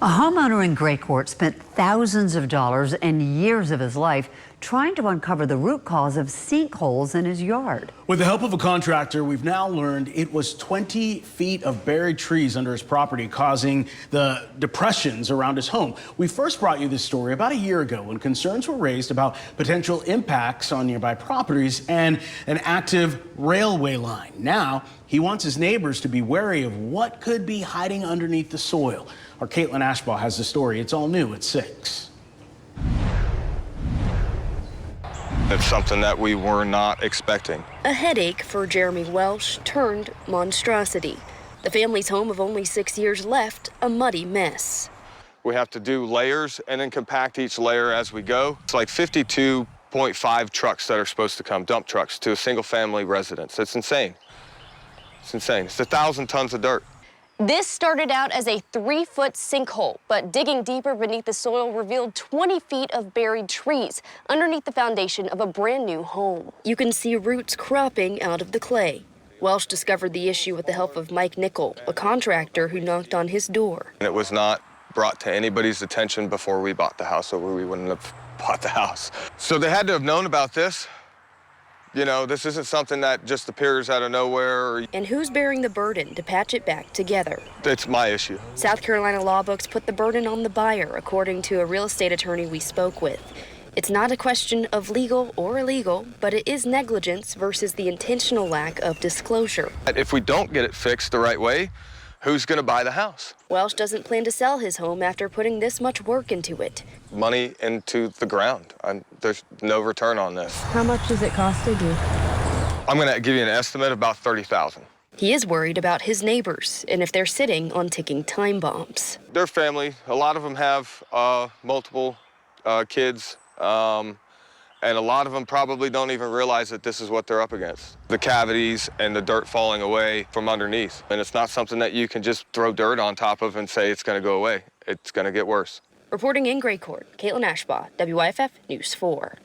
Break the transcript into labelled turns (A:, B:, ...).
A: A homeowner in Gray Court spent thousands of dollars and years of his life trying to uncover the root cause of sinkholes in his yard.
B: With the help of a contractor, we've now learned it was 20 feet of buried trees under his property, causing the depressions around his home. We first brought you this story about a year ago when concerns were raised about potential impacts on nearby properties and an active railway line. Now, he wants his neighbors to be wary of what could be hiding underneath the soil. Our Caitlin Ashbaugh has the story. It's all new at 6.
C: It's something that we were not expecting.
D: A headache for Jeremy Welsh turned monstrosity. The family's home of only 6 years left a muddy mess.
C: We have to do layers and then compact each layer as we go. It's like 52.5 trucks that are supposed to come, dump trucks, to a single family residence. It's insane. It's insane. It's 1,000 tons of dirt.
D: This started out as a 3-foot sinkhole, but digging deeper beneath the soil revealed 20 feet of buried trees underneath the foundation of a brand new home. You can see roots cropping out of the clay. Welsh discovered the issue with the help of Mike Nickel, a contractor who knocked on his door.
C: And it was not brought to anybody's attention before we bought the house, or we wouldn't have bought the house. So they had to have known about this. You know, this isn't something that just appears out of nowhere.
D: And who's bearing the burden to patch it back together?
C: It's my issue.
D: South Carolina law books put the burden on the buyer, according to a real estate attorney we spoke with. It's not a question of legal or illegal, but it is negligence versus the intentional lack of disclosure.
C: If we don't get it fixed the right way, who's going to buy the house?
D: Welsh doesn't plan to sell his home after putting this much work into it.
C: Money into the ground. There's no return on this.
E: How much has it costed you?
C: I'm going to give you an estimate of about $30,000.
D: He is worried about his neighbors and if they're sitting on ticking time bombs.
C: Their family, a lot of them have multiple kids, and a lot of them probably don't even realize that this is what they're up against. The cavities and the dirt falling away from underneath. And it's not something that you can just throw dirt on top of and say it's going to go away. It's going to get worse.
D: Reporting in Gray Court, Caitlin Ashbaugh, WYFF News 4.